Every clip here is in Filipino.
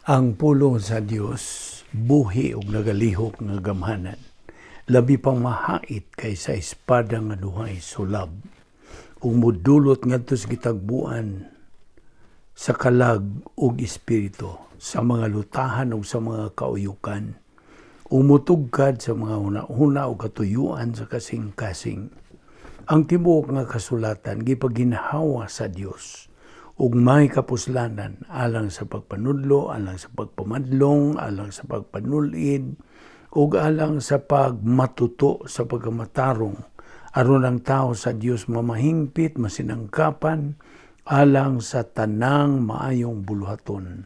Ang pulong sa Dios buhi ug nagalihok nga gamhanan. Labi pang mahait kaysa espada nga duhay sulab. Ug modulot ngadto sa gitagbuan sa kalag ug espiritu, sa mga lutahan ug sa mga kauyukan. Umutugkad sa mga huna-huna ug katuyuan sa kasing-kasing. Ang tibuok nga kasulatan gipaginhawa sa Dios ug may kapuslanan alang sa pagpanudlo, alang sa pagpamadlong, alang sa pagpanulid, ug alang sa pagmatuto sa pagkamatarong aron ang tao sa Dios mamahingpit, masinangkapan, alang sa tanang maayong buluhaton.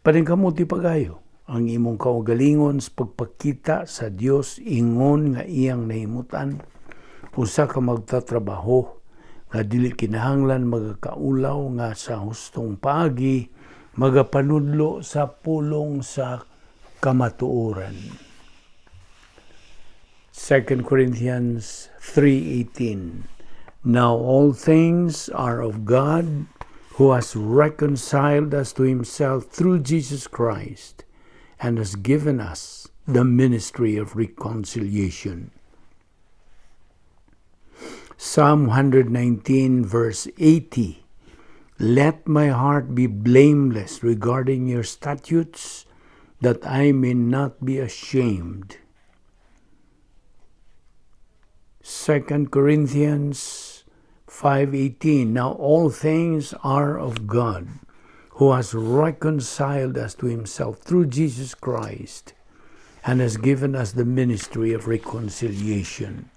Paningkamuti pagayo ang imong kaugalingon sa pagpakita sa Dios ingon nga iyang nahimutan, usa ka magtatrabaho nga dili kinahanglan magakaulaw nga sa hustong paagi magapanudlo sa pulong sa kamatuoran. 2 Corinthians 3:18. Now all things are of God, who has reconciled us to himself through Jesus Christ and has given us the ministry of reconciliation. Psalm 119 verse 80. Let my heart be blameless regarding your statutes, that I may not be ashamed. 2 Corinthians 5:18. Now all things are of God, who has reconciled us to himself through Jesus Christ and has given us the ministry of reconciliation.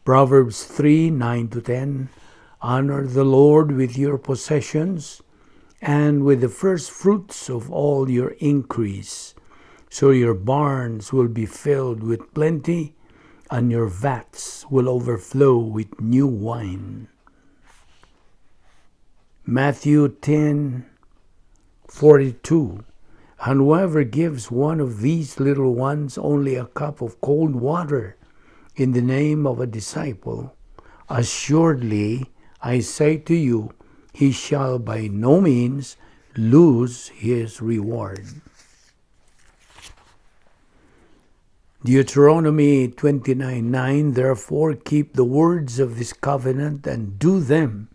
Proverbs 3:9-10. Honor the Lord with your possessions and with the first fruits of all your increase, so your barns will be filled with plenty and your vats will overflow with new wine. Matthew 10:42. And whoever gives one of these little ones only a cup of cold water in the name of a disciple, assuredly I say to you, he shall by no means lose his reward. Deuteronomy 29:9. Therefore keep the words of this covenant and do them,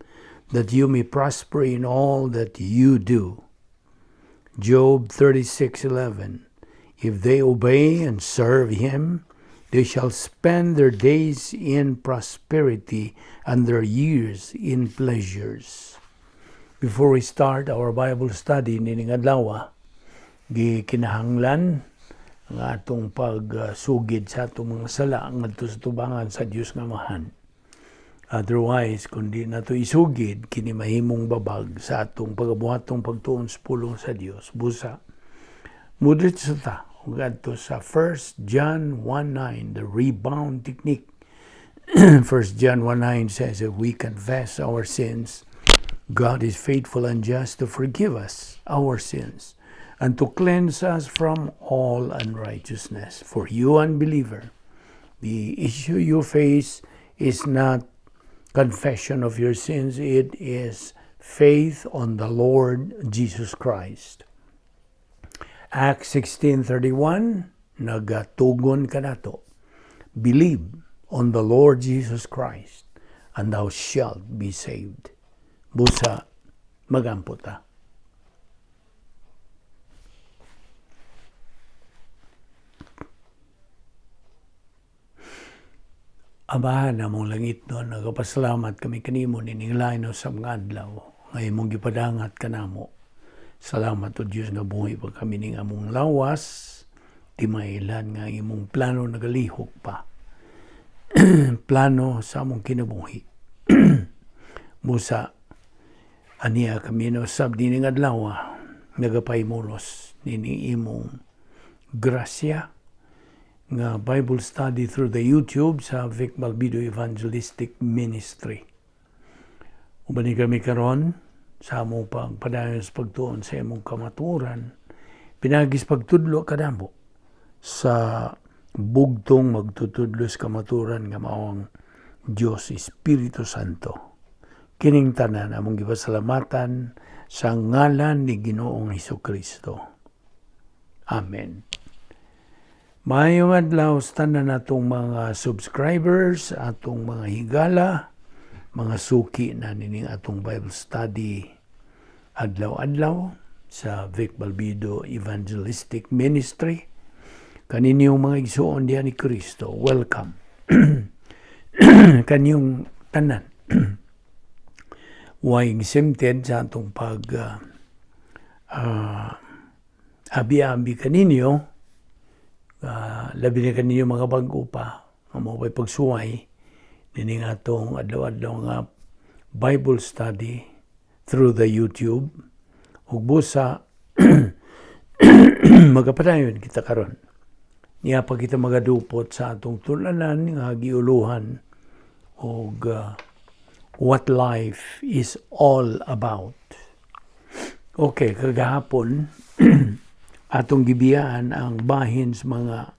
that you may prosper in all that you do. Job 36:11. If they obey and serve him, they shall spend their days in prosperity and their years in pleasures. Before we start our Bible study nining adlaw, gikinahanglan ang atong pagsugid sa atong mga sala ngadto sa tubangan sa Dios nga Amahan. Otherwise, kundi nato isugid kini mahimong babag sa atong pagabuhatong pagtuon sa pulong sa Dios. Busa mudit sa ta gadto sa 1 John 1:9, the rebound technique. 1 John 1:9 says, if we confess our sins, God is faithful and just to forgive us our sins and to cleanse us from all unrighteousness. For you unbeliever, the issue you face is not confession of your sins, it is faith on the Lord Jesus Christ. Acts 16:31, nagatugon ka nato. Believe on the Lord Jesus Christ, and thou shalt be saved. Busa, magampo ta. Amahan namong langit no, nagapasalamat kami kanimo nining lain sa mga adlaw. Ngayon mong gipadangat kanamo. Salamat o Diyos nga buhay pa kami ning among lawas, di mailan nga imong plano nagalihok pa. Plano sa among kinabuhi. Musa, aniya kami no sab dining adlaw, nagapaymulos nining imong grasya nga Bible study through the YouTube sa Balbido Evangelistic Ministry. Ubani kami karon sa among pagpadayon sa pagtuon sa imong kamaturan, pinagis pagtudlo kadamo sa bugtong magtutudlo sa kamaturan nga maong Dios Espiritu Santo. Kining tanan among gipasalamatan sa ngalan ni Ginoong Hesukristo. Amen. Maayong adlaw sa tanan natong mga subscribers, atong mga higala, mga suki na nining atong Bible study adlaw-adlaw sa Vic Balbido Evangelistic Ministry. Kaninyong mga igsoon diyan ni Kristo, welcome. Kanyong tanan. Way exempted sa atong abi-abi kaninyo, labi na kaninyo mga bago pa, mo pa'y pagsuway, nining atong adlaw-adlaw nga Bible study through the YouTube. Ug busa, magapadayon kita karon. Niya pa kita magadupot sa atong tulanan nga giuluhan og what life is all about. Okay, kagahapon atong gibiyaan ang bahin sa mga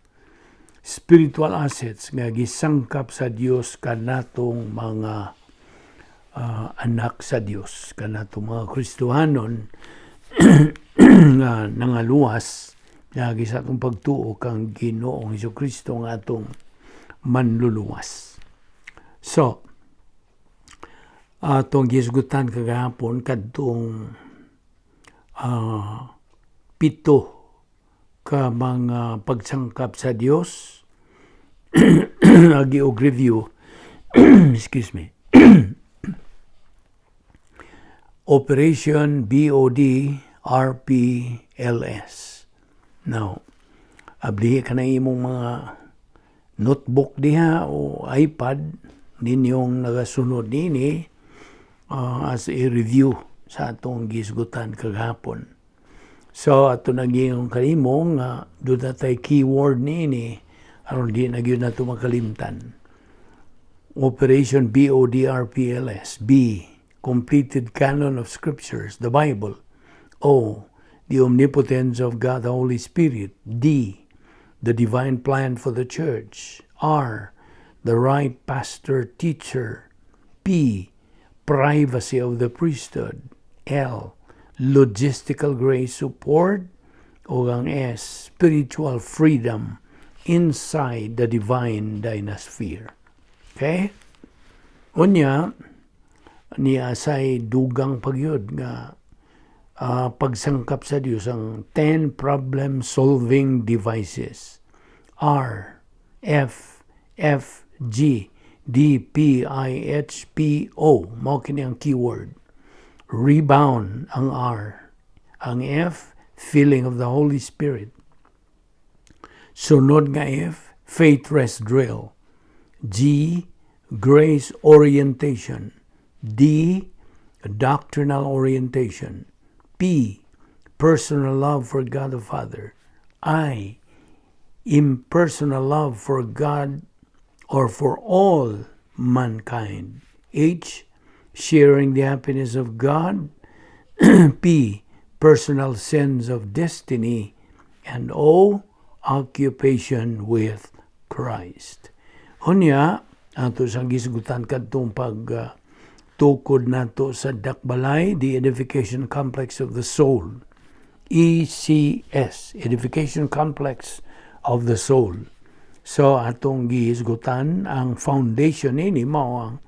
spiritual assets nga gisangkap sa Dios kanatong mga anak sa Dios, kanatong mga Kristohanon nga nangaluwas lagi sa atong pagtuo kang Ginoong Hesukristo nga atong manluluwas. So, atong gisgutan kagahapon kadtong 7 ka mga pagsangkap sa Dios. Agi og review. Excuse me. Operation BOD RPLS. Now, abli ka na imong mga notebook diha o iPad ninyong nagasunod nini as a review sa atong gisgutan kagahapon. So, ato naging kalimong nga doon na tayo keyword nini aron di na gyud nato makalimtan. Operation BODRPLS. B. Completed canon of scriptures, the Bible. O. The omnipotence of God the Holy Spirit. D. The divine plan for the church. R. The right pastor teacher. P. Privacy of the priesthood. L. Logistical grace support. O ang S. Spiritual freedom inside the divine dynasphere. Okay? Unya, niya say dugang pagyod nga pagsangkap sa Dios ang 10 problem-solving devices. R, F, F, G, D, P, I, H, P, O. Mao kini ang keyword. Rebound ang R. Ang F, filling of the Holy Spirit. Sunod nga F, faith rest drill. G, grace orientation. D, doctrinal orientation. P, personal love for God the Father. I, impersonal love for God or for all mankind. H, sharing the happiness of God. P, personal sense of destiny. And O, occupation with Christ. Hunya, ato sang gisgutan kadtong tukod nato sa dakbalay, the edification complex of the soul. ECS, edification complex of the soul. So atong gihisgutan ang foundation ini mao ang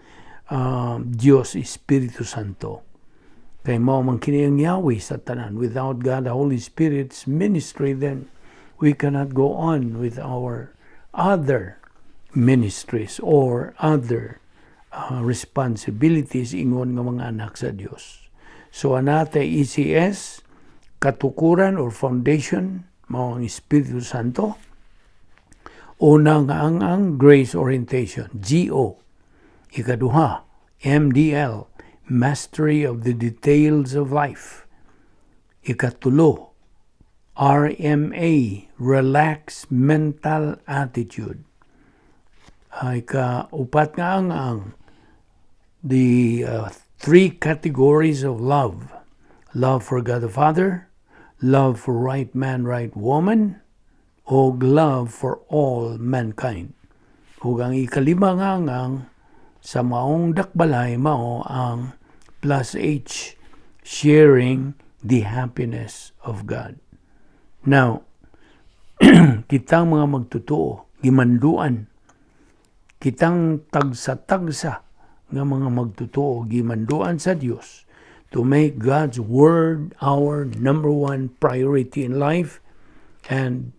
Dios Espiritu Santo. Kay mao man kini ang Yahweh sa tanan. Without God the Holy Spirit's ministry, then we cannot go on with our other ministries or other responsibilities ingon nga mga anak sa Dios. So anata ECS, katukuran or foundation mao ang Espiritu Santo. Una nga ang grace orientation, GO. Ikaduha, MDL, mastery of the details of life. Ikatulo, RMA, relaxed mental attitude. Ikaupat nga ang the 3 categories of love. Love for God the Father, love for right man, right woman, o love for all mankind. Ug ang ikalima nga sa maong dakbalay mao ang plus H, sharing the happiness of God. Now, kitang mga magtotoo, gimanduan, kitang tagsa-tagsa nga mga magtotoo, gimanduan sa Dios to make God's Word our number one priority in life, and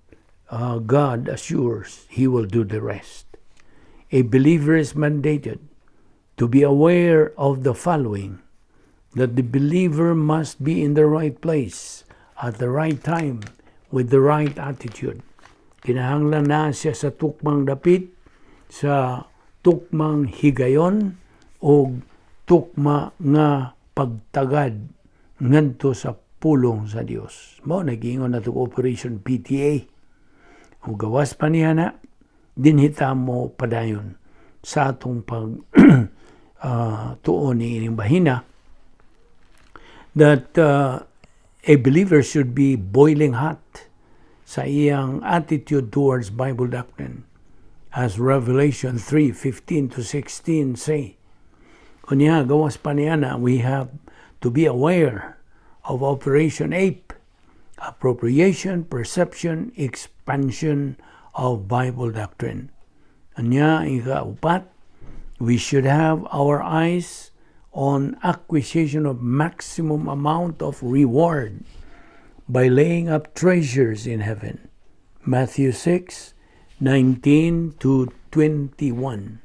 God assures He will do the rest. A believer is mandated to be aware of the following: that the believer must be in the right place at the right time with the right attitude. Kinahanglan na siya sa tukmang dapit, sa tukmang higayon, o tukma nga pagtagad ngadto sa pulong sa Dios. Mao nagingon na to Operation PTA. Ug gawas pa niya na dinhita mo padayon sa atong pag tuon ni ining bahina that a believer should be boiling hot sa iyang attitude towards Bible doctrine, as Revelation 3:15-16 say. Kunya gawas pa niya na, we have to be aware of Operation APE, appropriation, perception, expansion of Bible doctrine. Anya ikaupat, we should have our eyes on acquisition of maximum amount of reward by laying up treasures in heaven. Matthew 6:19-21.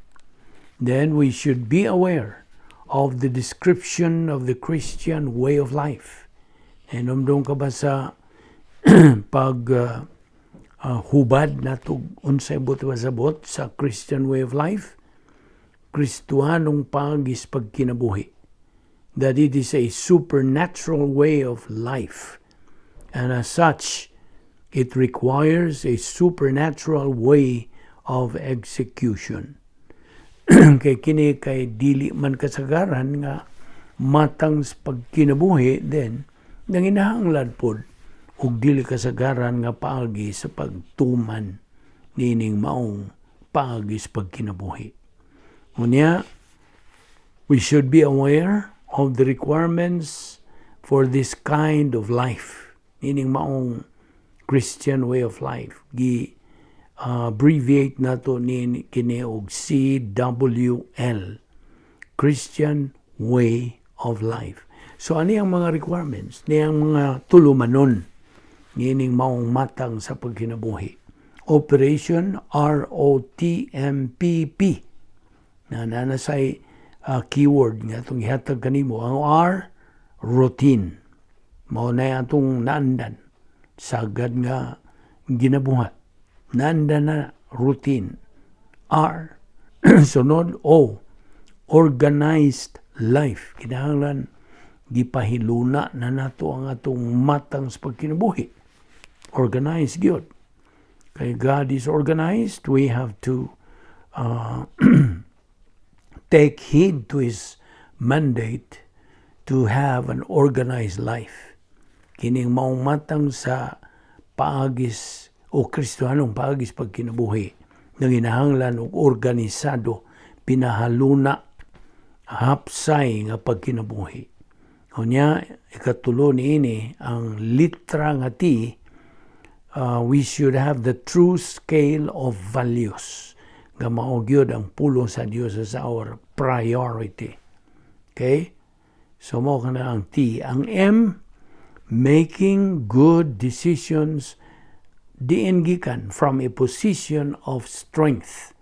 Then we should be aware of the description of the Christian way of life. Inomdong ka ba sa hubad na ito unsay sabot sa Christian way of life? Kristuhanong pagis pagkinabuhi. That it is a supernatural way of life. And as such, it requires a supernatural way of execution. Kay kini kay dili man kasagaran nga matang pagkinabuhi, then nanginahanglan pod ug dili kasagaran nga paagi sa pagtuman nining maong paagi sa pagkinabuhi. Unya, we should be aware of the requirements for this kind of life, nining maong Christian way of life. Abbreviate nato ni kini og CWL, Christian way of life. So ani ang mga requirements, niyang mga tulumanon nining maong matang sa pagkinabuhi. Operation ROTMPP. Na say keyword nga itong ihatag kanimo. Ang R, routine. Mao na atong naandan. Sagad nga ginabuhat. Naandan na routine. R. Sunod, O, organized life. Kinahanglan gipahiluna na nato ang atong matang sa pagkinabuhi. Organized gyud. Kay God is organized, we have to take heed to His mandate to have an organized life. Kining maong matang sa paagis o Kristohanong paagis pagkinabuhi, nanginahanglan og organisado, pinahaluna, hapsay nga pagkinabuhi. Unya, ikatulo niini ang litra nga T, we should have the true scale of values nga mao gyud ang pulong sa Dios as our priority. Okay? So mao kana ang T. Ang M, making good decisions diin gikan from a position of strength.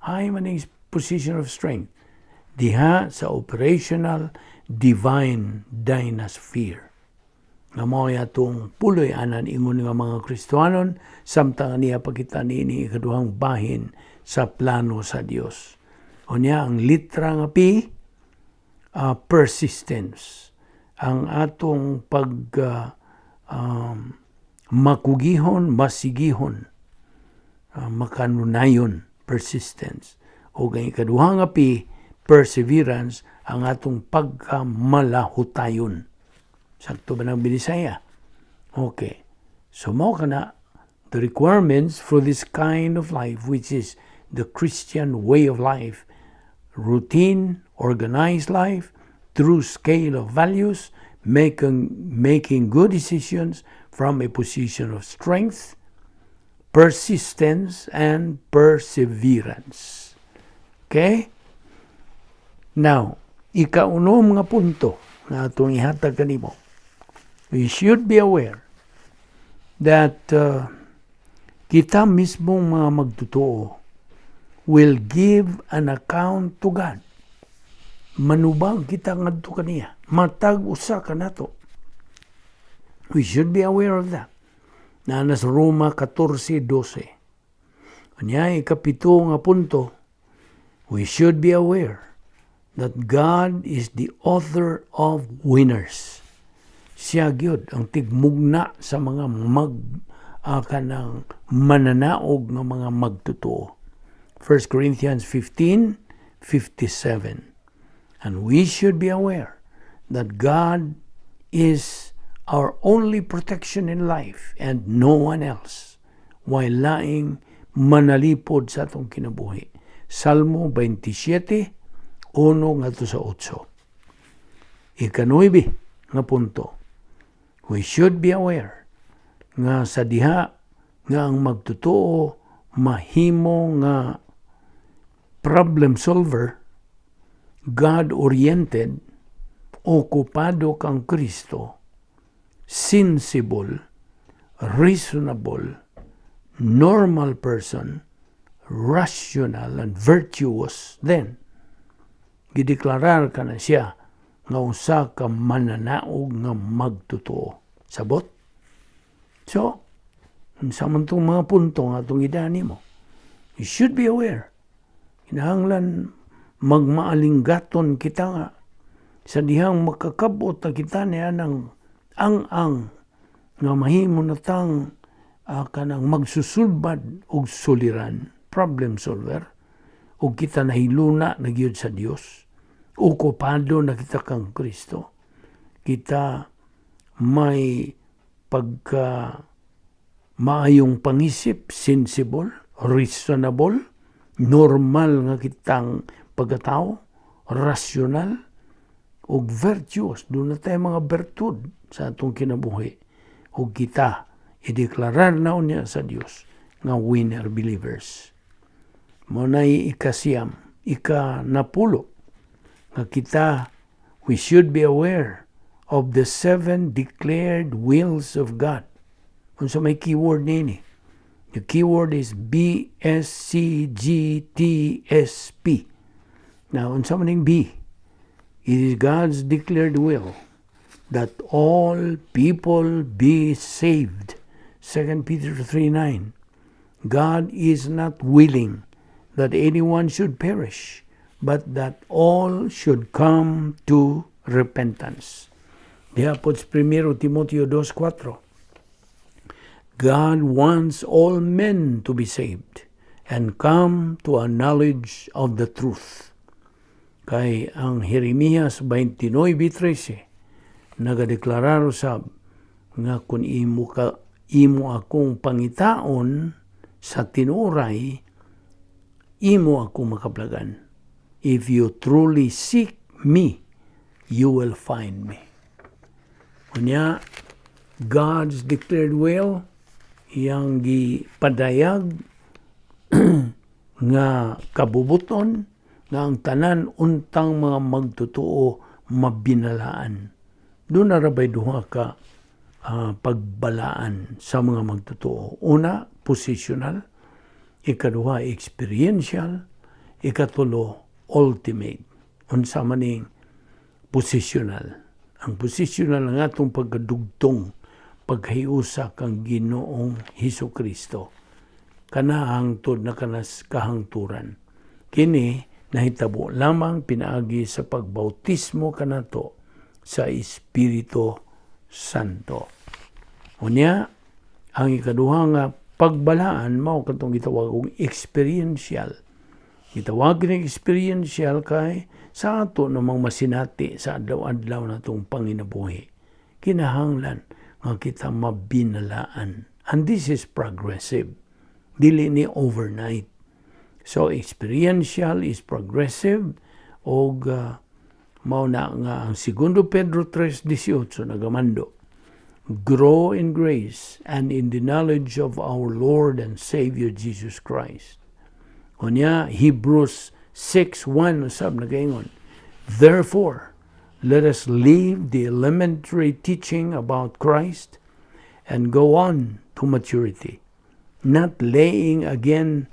Hay maning position of strength. Diha sa operational divine dynasphere. Nga mao atong puloy anan ingon nga mga Kristohanon, samtang niya pakita niini ikaduhang bahin sa plano sa Dios. Unya ang litra nga P, persistence. Ang atong makugihon, masigihon, makanunayon, persistence. O ang ikaduha nga P, perseverance, ang atong pagkamalahutayon. Sakto ba ng Bisaya? Okay. So mao kana the requirements for this kind of life, which is the Christian way of life. Routine, organized life, true scale of values, making good decisions from a position of strength, persistence, and perseverance. Okay? Now, ikaunom nga punto na atong ihatag kanimo. We should be aware that kita mismong mga magtotoo will give an account to God. Manubang kita ngadto kaniya. Matag usa ka nato. We should be aware of that. Na nas Roma 14:12. Kanya ikapito nga punto, we should be aware that God is the author of winners. Siya gyud ang tigmugna sa mga kanang mananaog nga mga magtotoo. 1 Corinthians 15:57. And we should be aware that God is our only protection in life and no one else, while laing manalipod sa atong kinabuhi. Salmo 27:1 ngadto sa 8. Ika-9 nga punto. We should be aware nga sa diha nga ang magtotoo mahimo nga problem solver, God-oriented, okupado kang Kristo, sensible, reasonable, normal person, rational, and virtuous, then, gideklarar ka na siya nga usa ka mananaog nga magtotoo. Sabot? So, sa mantong mga punto nga itong idani mo, you should be aware. Kinahanglan magmaalinggaton kita nga sa dihang makakabot na kita niya ng ang nga mahimo na tang kanang magsusulbad og suliran, problem solver, o kita nahiluna na gyud sa Dios, okupado na kita kang Kristo, kita may pagka maayong pangisip, sensible, reasonable, normal nga kitang pagkatao, rational, o virtuous. Doon na tayo mga bertud sa atong kinabuhi. O kita, ideklarar na niya sa Diyos nga winner believers. Muna'y ikasiyam, ika-napulo, nga kita, we should be aware of the 7 declared wills of God. Kung sa may keyword nini, the keyword is BSCGTSP. Now, on something B, it is God's declared will that all people be saved. 2 Peter 3:9. God is not willing that anyone should perish, but that all should come to repentance. Diapos 1 Timoteo 2:4. God wants all men to be saved and come to a knowledge of the truth. Kay ang Jeremias 29:13 nagadeklarar usab nga kung imo akong pangitaon sa tinuray, imo akong makablagan. If you truly seek me, you will find me. Unya, God's declared will, yang gipadayag nga kabubuton nga ang tanan untang mga magtotoo mabinalaan. Doon na rabay duha ka pagbalaan sa mga magtotoo. Una, positional. Ikaduha, experiential. Ikatulo, ultimate. Unsa maning positional. Ang positional ang atong pagkadugtong paghiusa kang Ginoong Hesukristo. Kana hangtod na kanas kahangturan. Kini nahitabo lamang pinaagi sa pagbautismo kanato sa Espiritu Santo. Unya, ang ikaduha nga pagbalaan mao katong gitawag og experiential. Gitawag ng experiential kay sa ato namang masinati sa adlaw-adlaw natong panginabuhi. Kinahanglan nga kita mabinalaan. And this is progressive. Dili ni overnight. So, experiential is progressive o mao na nga ang 2 Pedro 3:18 nagamando. Grow in grace and in the knowledge of our Lord and Savior Jesus Christ. Unya Hebrews 6:1 usab nagaingon. Therefore, let us leave the elementary teaching about Christ and go on to maturity, not laying again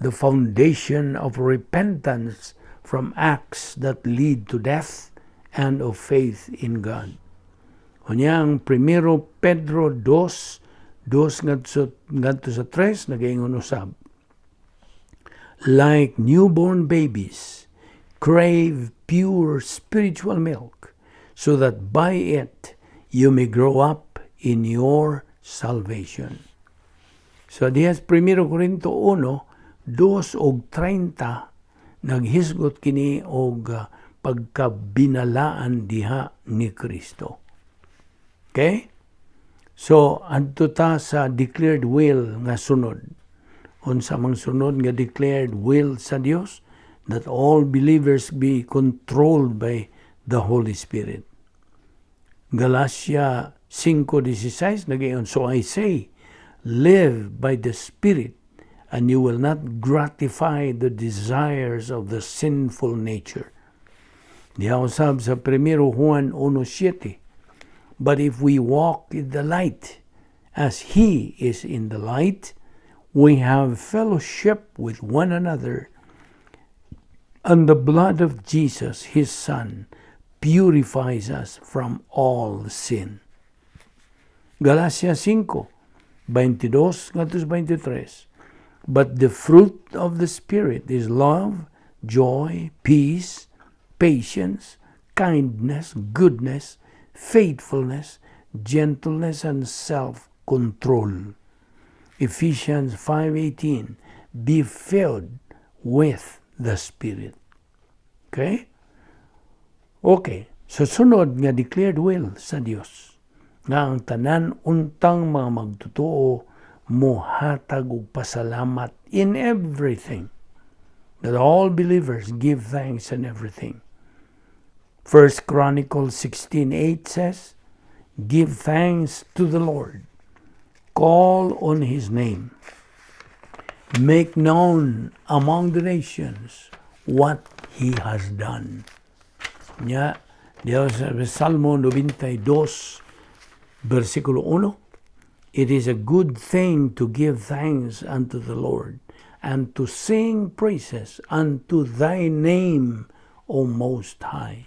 the foundation of repentance from acts that lead to death and of faith in God. Unya ang 1 Pedro 2 ngadto sa 3 nagaingon usab. Like newborn babies, crave pure spiritual milk, so that by it you may grow up in your salvation. So dihas 1 Korinto 1:2 og 30 naghisgot kini og pagkabinalaan diha ni Kristo. Okay? So, adto ta sa declared will nga sunod. Unsa mang sunod nga declared will sa Dios, that all believers be controlled by the Holy Spirit. Galatia 5:16 nagayon, so I say, live by the Spirit, and you will not gratify the desires of the sinful nature. Diha usab sa 1 Juan 1:7, but if we walk in the light, as He is in the light, we have fellowship with one another, and the blood of Jesus, His Son, purifies us from all sin. Galatia 5:22-23, but the fruit of the Spirit is love, joy, peace, patience, kindness, goodness, faithfulness, gentleness, and self-control. Ephesians 5:18, be filled with the Spirit. Okay? Okay, so sunod nga declared will sa Dios nga ang tanan untang mga magtotoo mohatag og pasalamat in everything, that all believers give thanks in everything. 1 Chronicles 16:8 says, give thanks to the Lord, call on His name, make known among the nations what He has done. Nya, Dios sa Salmo 92, versikulo 1, it is a good thing to give thanks unto the Lord, and to sing praises unto Thy name, O Most High.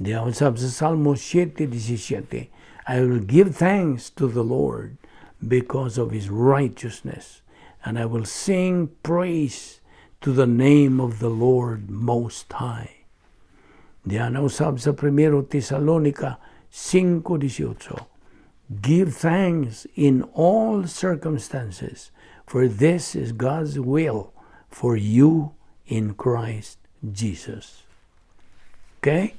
Diyan sa Salmo 7:17, I will give thanks to the Lord because of His righteousness, and I will sing praise to the name of the Lord Most High. Diyan usab sa 1 Tesalonica 5:18, give thanks in all circumstances, for this is God's will for you in Christ Jesus. Okay?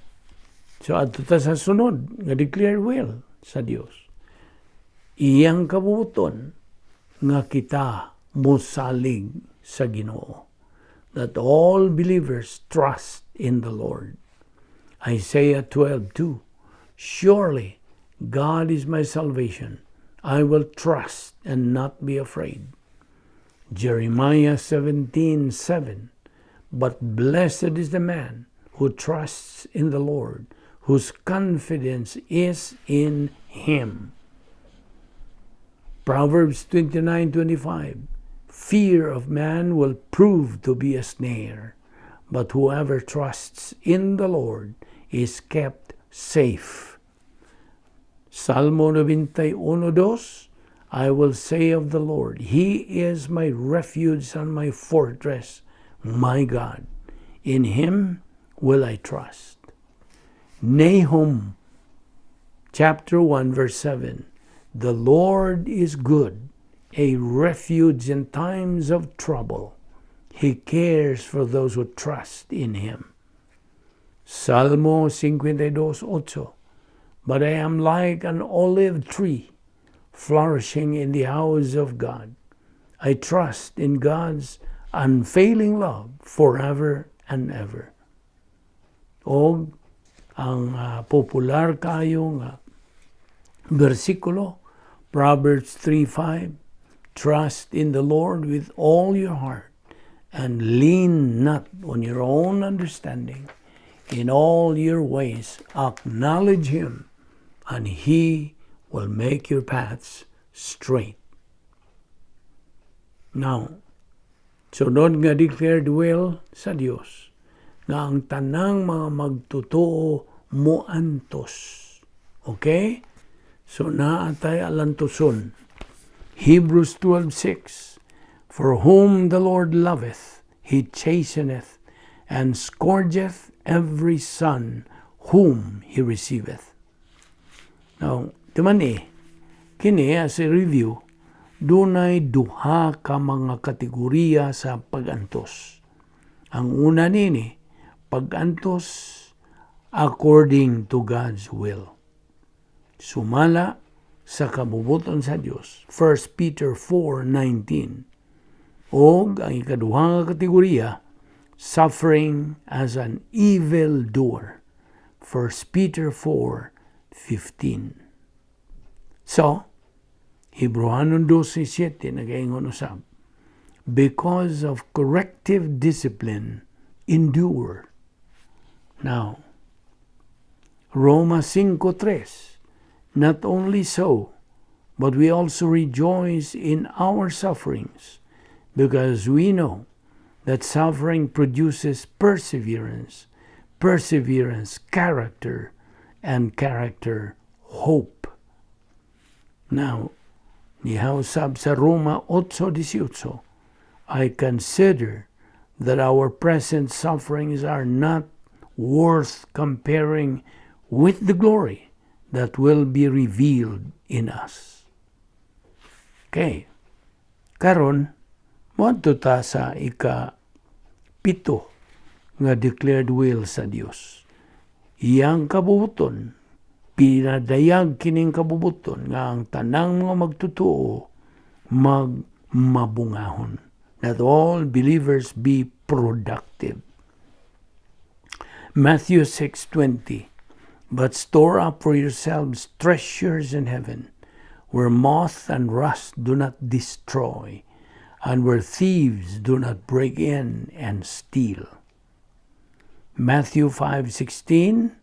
So, ato ta sa sunod, nga declare will sa Dios. Iyang kabuton nga kita mosalig sa Ginoo, that all believers trust in the Lord. Isaiah 12:2, surely God is my salvation. I will trust and not be afraid. Jeremiah 17:7, but blessed is the man who trusts in the Lord, whose confidence is in Him. Proverbs 29:25, fear of man will prove to be a snare, but whoever trusts in the Lord is kept safe. Salmo 91:2, I will say of the Lord, He is my refuge and my fortress, my God. In Him will I trust. Nahum chapter 1:7, the Lord is good, a refuge in times of trouble. He cares for those who trust in Him. Salmo 52:8, but I am like an olive tree flourishing in the house of God. I trust in God's unfailing love forever and ever. O ang popular kayo nga bersikulo, Proverbs 3:5, trust in the Lord with all your heart and lean not on your own understanding. In all your ways acknowledge Him, and He will make your paths straight. Now, sunod nga declared will sa Dios nga ang tanang mga magtotoo moantos. Okay? So naatay alantoson. Hebrews 12:6, for whom the Lord loveth, He chasteneth, and scourgeth every son whom He receiveth. Now, kini as a review, dunay duha ka mga kategorya sa pagantos. Ang una nini, pagantos according to God's will. Sumala sa kabubuton sa Dios. 1 Peter 4:19. Og ang ikaduha nga kategorya, suffering as an evildoer. 1 Peter 4:15. So, Hebrewanon 12:7 nagaingon usab, because of corrective discipline, endure. Now, Roma 5:3, not only so, but we also rejoice in our sufferings, because we know that suffering produces perseverance, perseverance, character, and character, hope. Now, nihausab sa Roma 8:18, I consider that our present sufferings are not worth comparing with the glory that will be revealed in us. Okay. Karon, moadto ta sa ika-7 nga declared will sa Dios. Iyang kabubuton, pinadayag kining kabubuton nga ang tanang mga magtutuo magmabungahon. That all believers be productive. Matthew 6:20, but store up for yourselves treasures in heaven, where moth and rust do not destroy, and where thieves do not break in and steal. Matthew 5:16,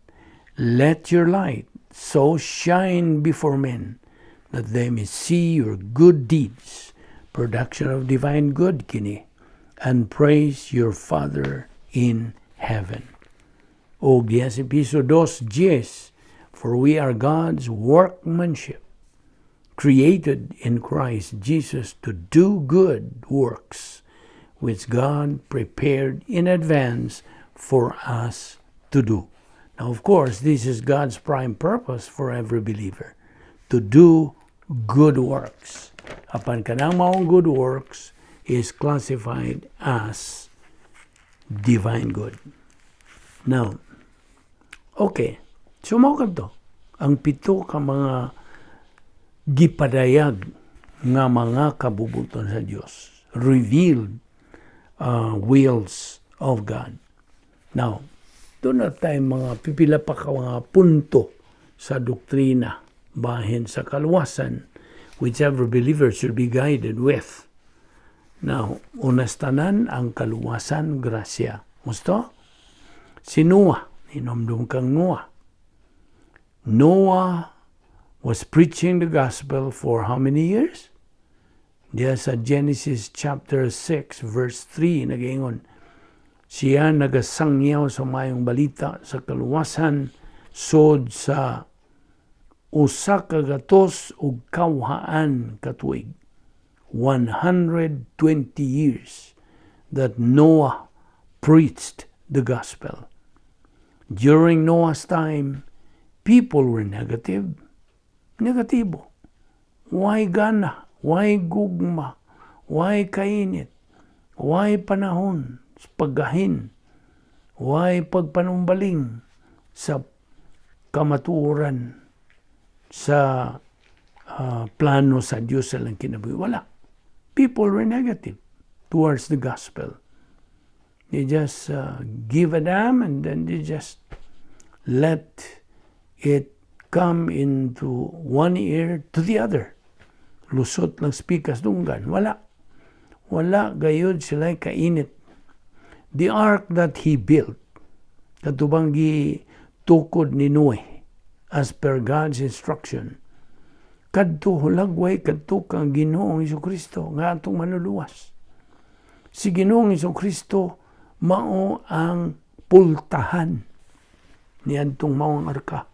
let your light so shine before men that they may see your good deeds, production of divine good kini, and praise your Father in heaven. O dias episo 2:10, for we are God's workmanship, created in Christ Jesus to do good works, which God prepared in advance for us to do. Now, of course, this is God's prime purpose for every believer, to do good works. Apan kanang maong good works is classified as divine good. Now, okay, sumakad to. Ang 7 ka mga gipadayag nga mga kabubuton sa Dios, revealed wills of God. Now, doon na tayo mga pipila pa ka mga punto sa doktrina bahin sa kaluwasan which every believer should be guided with. Now, unas tanan ang kaluwasan grasya. Musto? Si Noah, inomdum kang Noah. Noah was preaching the gospel for how many years? Diya sa Genesis chapter 6 verse 3 nagaingon, siya nagasangyaw sa mayong balita sa kaluwasan sod sa usa ka gatos ug kawhaan ka tuig. 120 years that Noah preached the gospel. During Noah's time, people were negatibo. Why gana? Why gugma? Why kainit? Why panahon? Paggahin? Why pagpanumbaling sa kamatuoran sa plano sa Diyos sa lang kinabuhi? Wala. People were negative towards the gospel. They just give a damn and then they just let it come into one ear to the other. Lusot lang spikas dunggan. Wala gayud sila'y kainit. The ark that he built, katubang tukod ni Noe, as per God's instruction, kadto hulagway kadto kang Ginoong Jesucristo nga atong manuluwas. Si Ginoong Jesucristo mao ang pultahan ni adtong maong arka.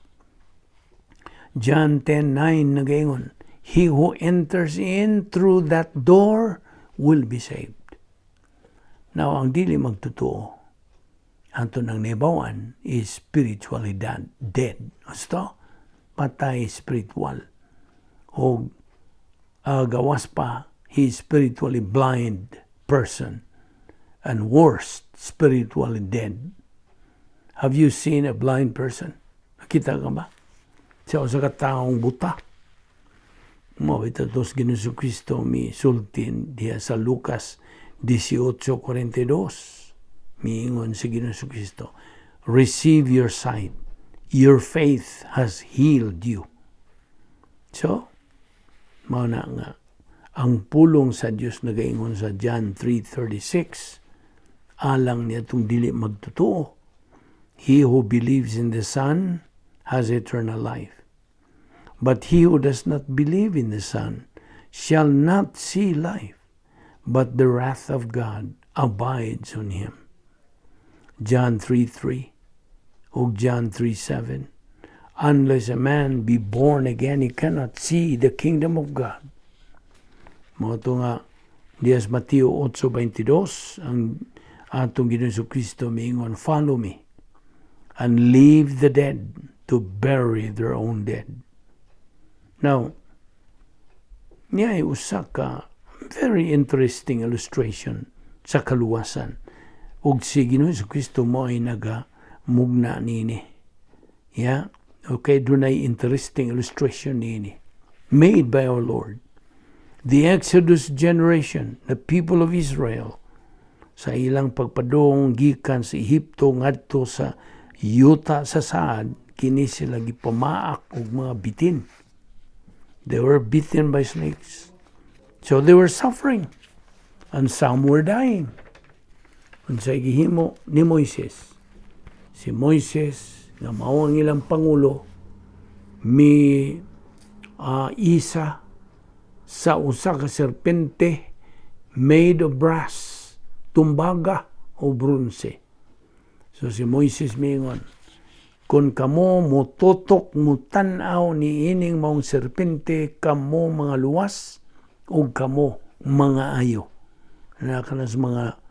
John 10:9 nagaingon, he who enters in through that door will be saved. Now, ang dili magtotoo, ato nang nebawan is spiritually dead. Gusto? Patay spiritual. O gawas pa, he is spiritually blind person. And worst, spiritually dead. Have you seen a blind person? Nakita ka ba? Siya sa kataong buta. Ito tos Ginoong Kristo mi sultin diya sa Lucas 18:42. Miingon si Ginoong Kristo, receive your sight. Your faith has healed you. So, mao na nga ang pulong sa Dios nagaingon sa John 3:36, alang niya itong dili magtotoo. He who believes in the Son has eternal life. But he who does not believe in the Son shall not see life, but the wrath of God abides on him. John 3:3 o John 3:7. Unless a man be born again, he cannot see the kingdom of God. Mo ito nga, dias Mateo 8:22, ang atong Ginoong Kristo miingon, follow me, and leave the dead to bury their own dead. Now, niya ay usa ka very interesting illustration sa kaluwasan. Ug si Ginoong Kristo mo ay nagamugna nini. Yeah? Okay, dunay interesting illustration nini. Made by our Lord. The Exodus generation, the people of Israel, sa ilang pagpadong gikan sa Ehipto ngadto sa yuta sa saad, kini sila gipamaak og mga bitin. They were bitten by snakes. So they were suffering. And some were dying. And sa gihimo ni Moises, si Moises, nga mao ang ilang pangulo, isa sa usa ka serpente made of brass, tumbaga o bronze. So si Moises mingon, kung kamo mututok mutanaw ni ining maong serpente, kamo mga luwas o kamo mga ayo. Nakanas mga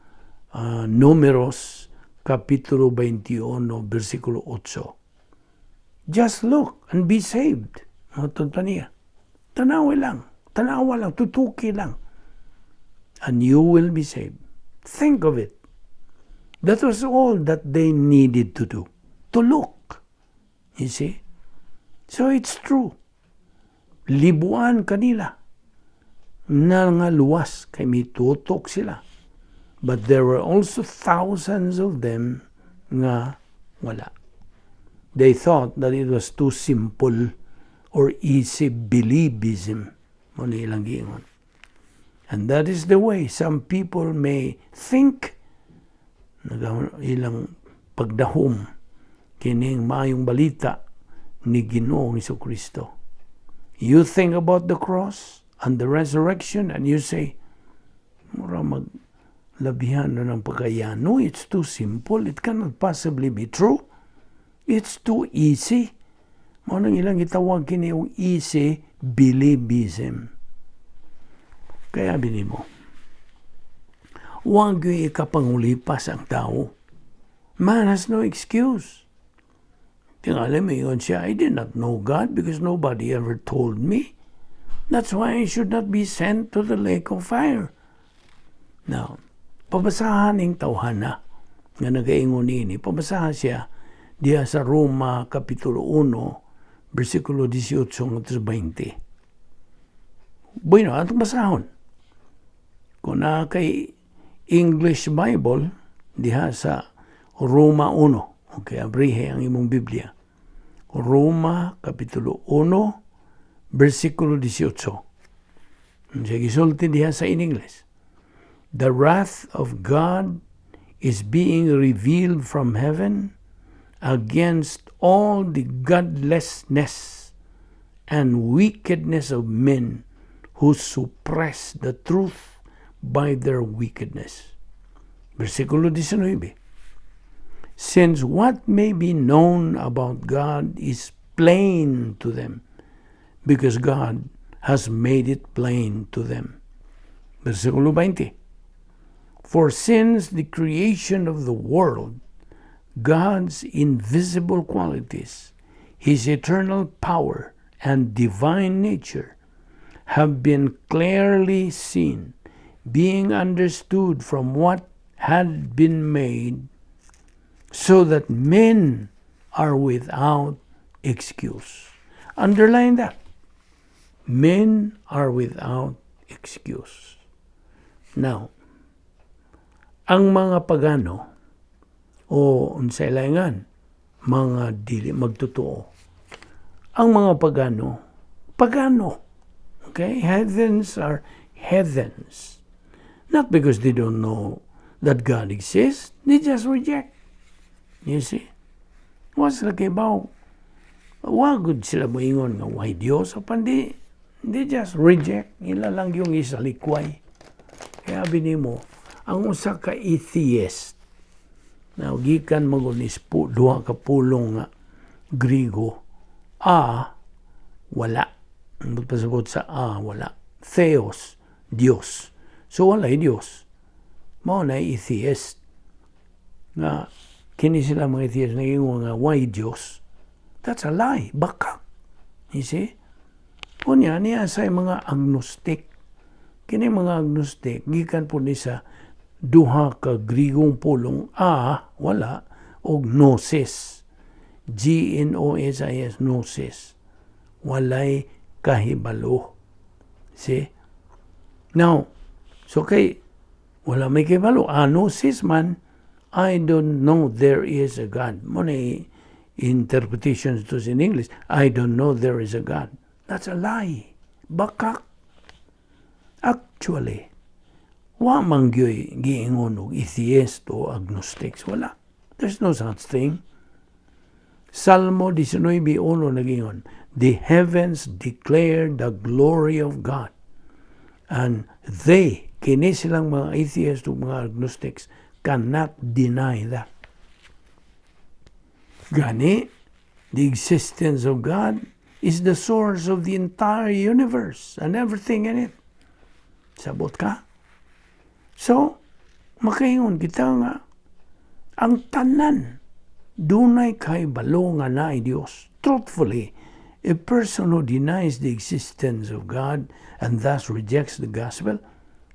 Números Kapitulo 21, versikulo 8. Just look and be saved. Matod pa niya. Tanawa lang, tutuki lang. And you will be saved. Think of it. That was all that they needed to do. To look. You see? So it's true. Libuan kanila na nga luwas kay mitutok sila. But there were also thousands of them nga wala. They thought that it was too simple or easy believism. Muna ilang giingon. And that is the way some people may think. Ilang pagdahom kining maayong balita ni Ginoong Jesucristo. You think about the cross and the resurrection and you say, mura maglabihan na ng pagkayano. It's too simple. It cannot possibly be true. It's too easy. Manang ilang itawag kini yung easy believism. Kaya binimo, huwag yung ikapangulipas ang tao. Man has no excuse. Tingali mo yun siya, I did not know God because nobody ever told me. That's why I should not be sent to the lake of fire. Now, pabasahan ng tawhana nga nagaingon ini, pabasahan siya diya sa Roma Kapitulo 1, versikulo 18 hanggang 20. Bueno, atong basahon. Kung na kay English Bible, diha sa Roma 1, Okay, abrihe ang imong Biblia. Roma, Kapitulo 1, versikulo 18. Siya gisulti diha sa in English. The wrath of God is being revealed from heaven against all the godlessness and wickedness of men who suppress the truth by their wickedness. Versikulo 19. Since what may be known about God is plain to them, because God has made it plain to them. Versikulo 20. For since the creation of the world, God's invisible qualities, His eternal power and divine nature have been clearly seen, being understood from what had been made, so that men are without excuse. Underline that. Men are without excuse. Now, ang mga pagano, o unsay laingan, mga dili magtotoo. Ang mga pagano. Okay? Heathens are heathens. Not because they don't know that God exists, they just reject. You see? Was laki ba? Wagod sila moingon nga why Dios. Apan they just reject. Ila lang yung isalikway. Kaya binimo, ang usa ka atheist, na gikan magunis po, duha ka pulong nga Grigo, wala. Magpasabot sa wala. Theos, Dios. So walay Dios. Mao na atheist. Nga, kini sila mga atheist na yung nga, why Dios? That's a lie. Baka. You see? Kunya, niya sa mga agnostic. Kini mga agnostic, gikan po ni sa duha ka Grigong pulong wala, o gnosis. Gnosis, gnosis. Walay kahibalo. See? Now, so kay, wala may kahibalo. Gnosis man, I don't know there is a God. Muna interpretations to in English, I don't know there is a God. That's a lie. Baka. Actually, wa man gyoy giingon og atheist o agnostics. Wala. There's no such thing. Salmo 19:1 nagingon, the heavens declare the glory of God. And they, kini silang mga atheists o mga agnostics, cannot deny that. Gani, the existence of God is the source of the entire universe and everything in it. Sabot ka? So, makaingon kita nga, ang tanan, dunay kay balo nga na Dios. Truthfully, a person who denies the existence of God and thus rejects the gospel,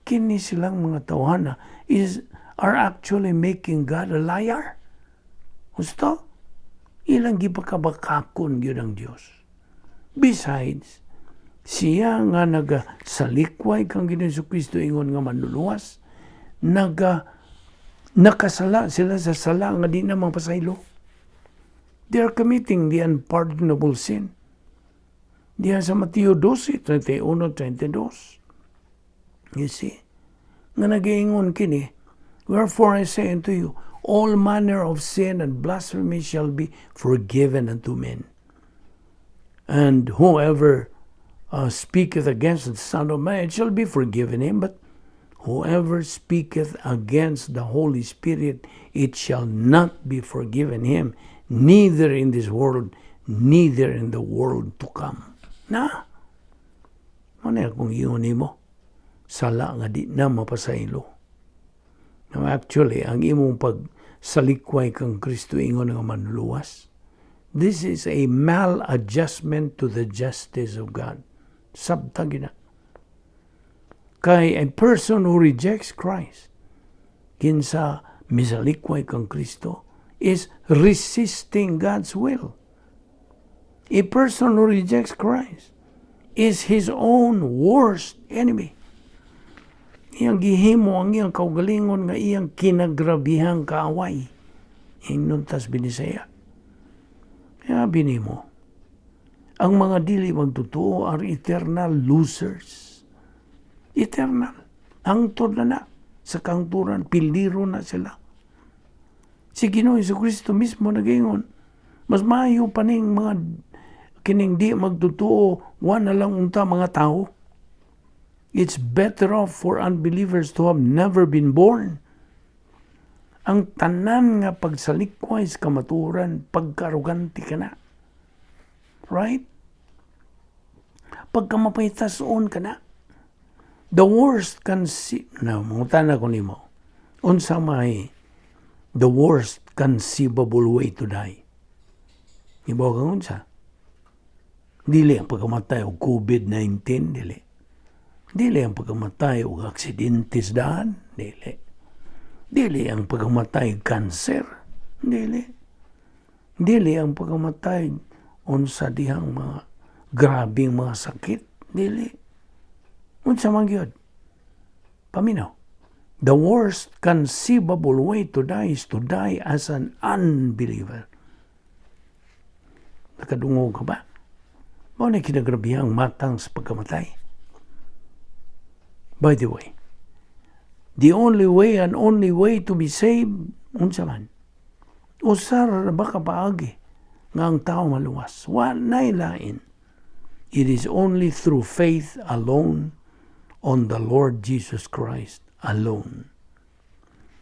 kini silang mga tawhana are actually making God a liar. Gusto? Ilang gipakabakakon yun ang Diyos. Besides, siya nga nagasalikway kang Ginoong Kristo ingon nga manluluwas, nakasala sila sa sala nga di namang pasaylo. They are committing the unpardonable sin. Diya sa Mateo 12:31-32. You see? Nga nag-iingon kini, wherefore I say unto you, all manner of sin and blasphemy shall be forgiven unto men. And whoever speaketh against the Son of Man, it shall be forgiven him, but whoever speaketh against the Holy Spirit, it shall not be forgiven him, neither in this world, neither in the world to come. Na, ano kung iyon mo? Sala nga di na mapasaylo. Now actually, ang imong pagsalikway kang Kristo ingon nga manluwas, this is a maladjustment to the justice of God. Sabtag na. Kay a person who rejects Christ, kinsa misalikway kang Kristo, is resisting God's will. A person who rejects Christ is his own worst enemy. Iyang gihimo ang iyang kaugalingon nga iyang kinagrabihang kaaway. inuntas binisaya. Kaya binimo, ang mga dili magtotoo are eternal losers. Eternal. Hangtod na sa kangturan, piliro na sila. Si Ginoong Jesucristo mismo nag-ingon, mas maayo pa ning mga kining di magtotoo, wala lang unta mga tao. It's better off for unbelievers to have never been born. Ang tanan nga pagsalikway sa kamaturan, pagkaruganti ka na. Right? Pagkamapaytason ka na. The worst mangutana ko nimo. Unsa may the worst conceivable way to die. Ibaw kang unsa? Dili ang pagkamatay o COVID-19, dili. Dili ang pagkamatay o aksidente sa daan, dili. Dili ang pagkamatay cancer, dili. Dili ang pagkamatay unsa dihang mga grabing mga sakit, dili. Unsa man gyud? Paminaw. The worst conceivable way to die is to die as an unbeliever. Nakadungog ka ba? Mao na kinagrabihang matang sa pagkamatay. By the way, the only way and only way to be saved, unsa man? Usar na ba kapaagi nga ang tao maluwas? Walay lain. It is only through faith alone on the Lord Jesus Christ alone.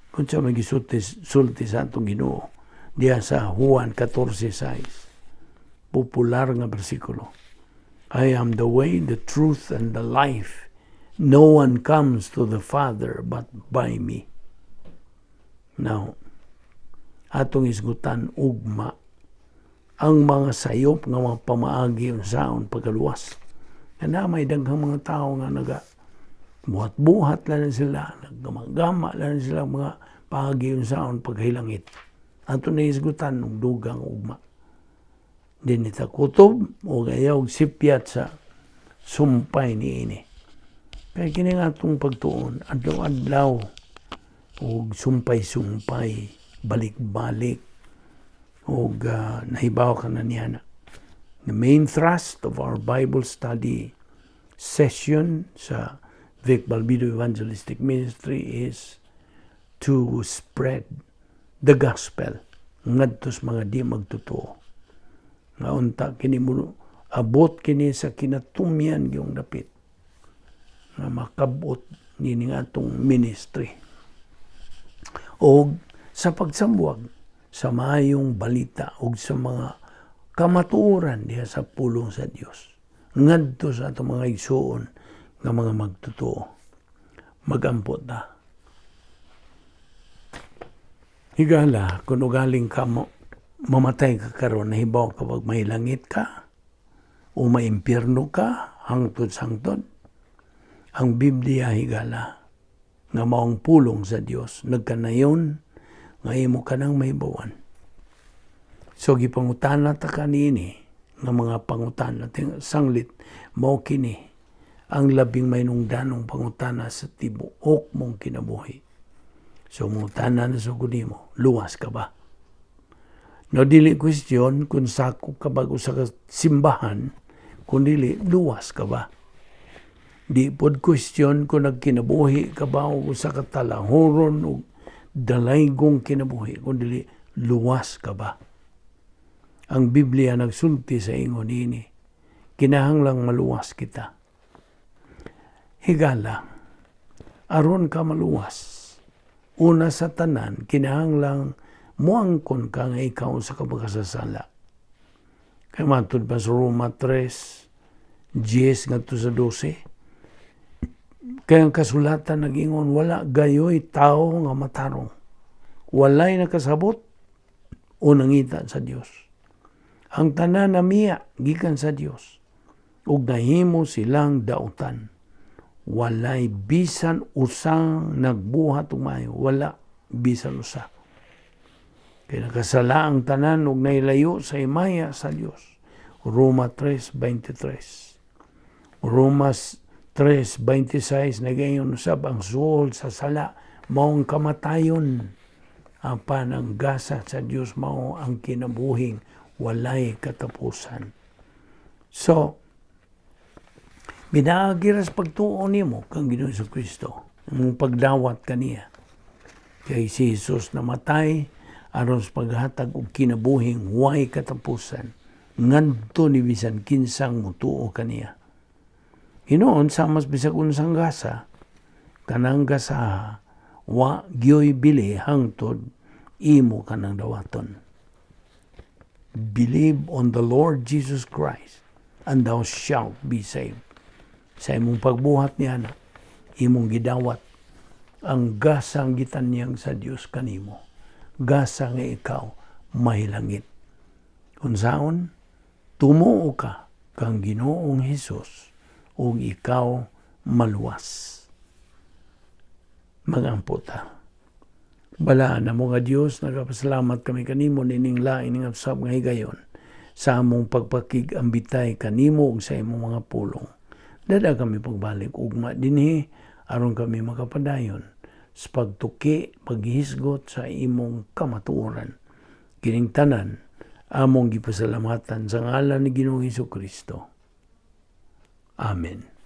Kung siya magisulti sa atong Ginoo diya sa Juan 14:6, popular nga bersikulo. I am the way, the truth, and the life. No one comes to the Father but by me. Now, atong isgutan ugma ang mga sayop nga mga pamaagi unsaon pagkaluwas. Kana may daghang mga tao nga buhat-buhat lang sila, naggamagama lang sila mga paagi unsaon paghilangit. Ato na isgutan ng dugang ugma. Dinita kutob o gayawg sipyat sa sumpay ni ini. Kaya kini nga itong pagtuon, adlaw-adlaw, o sumpay-sumpay, balik-balik, o nahibaw ka na niya na. The main thrust of our Bible study session sa Vic Balbido Evangelistic Ministry is to spread the gospel ngadto sa mga di magtotoo. Nga unta kini mo abot kini sa kinatumyan gyung dapit nga makabot nini nga atong ministry. O sa pagsambuag sa maayong balita o sa mga kamatuoran diha sa pulong sa Dios ngadto sa atong mga igsuon nga mga magtotoo. Magampot ta. Higala, kung ugaling ka mamatay ka karon, nahibaw ka pag may langit ka o may impyerno ka, hangtod-sangtod. Ang Biblia higala nga maong pulong sa Dios nagkanayon nga imo kanang mahibawan. So gipangutana ta kanini nga mga pangutana sanglit mao kini ang labing mainungdanong pangutana sa tibuok mong kinabuhi. So mangutana na sa mo, luwas ka ba? No dili question kung sakop ka ba sa simbahan, kung dili luwas ka ba? Di pod question kung nagkinabuhi ka ba o sa katalahuron o dalaygong kinabuhi, kung dili luwas ka ba? Ang Biblia nagsulti sa ingon ini, kinahanglang maluwas kita. Higala, aron ka maluwas. Una sa tanan, kinahanglang muangkon ka nga ikaw sa kabagkasasala. Kaya matod pa sa Roma 3, 10 nga to sa 12, kaya ang kasulatan nag-ingon, wala gayoy tao nga matarong. Walay nakasabot o nangita sa Dios. Ang tanan na miya, gikan sa Dios. Ug nahimo silang dautan. Walay bisan usang nagbuhat umayo. Wala bisan usa. Kaya nakasala ang tanan ug nailayo sa imaya sa Dios. Roma 3:23. Romas 3:26 nagayon usab ang suol sa sala maong kamatayon. apan ang gasa sa Dios mao ang kinabuhing walay katapusan. So, binagiras pagtuon nimo kang Ginoong Kristo, mong pagdawat kaniya. Kay si Jesus namatay aron sa paghatag og kinabuhing way katapusan ngadto ni bisan kinsang mutuo kaniya. Hinoon sa mas bisag unsang gasa, kanang gasa wa gyoy bili hangtod imo kanang dawaton. Believe on the Lord Jesus Christ and thou shalt be saved. Sa imong pagbuhat niya na, imong gidawat ang gasang gitanyang sa Dios kanimo. Gasa nga ikaw mahilangit. Unsaon? Tumuo ka kang Ginoong Hesus ug ikaw maluwas. Magampo ta. Balaan na mo nga Dios, nagapasalamat kami kanimo nining lain nga usab nga higayon sa among pagpakig-ambitay kanimo ug sa imong mga pulong. Dada kami pagbalik ugma dinhi aron kami makapadayon sa pagtuki, paghisgot sa imong kamatuoran. Kining tanan among gipasalamatan sa ngalan ni Ginoong Hesukristo. Amen.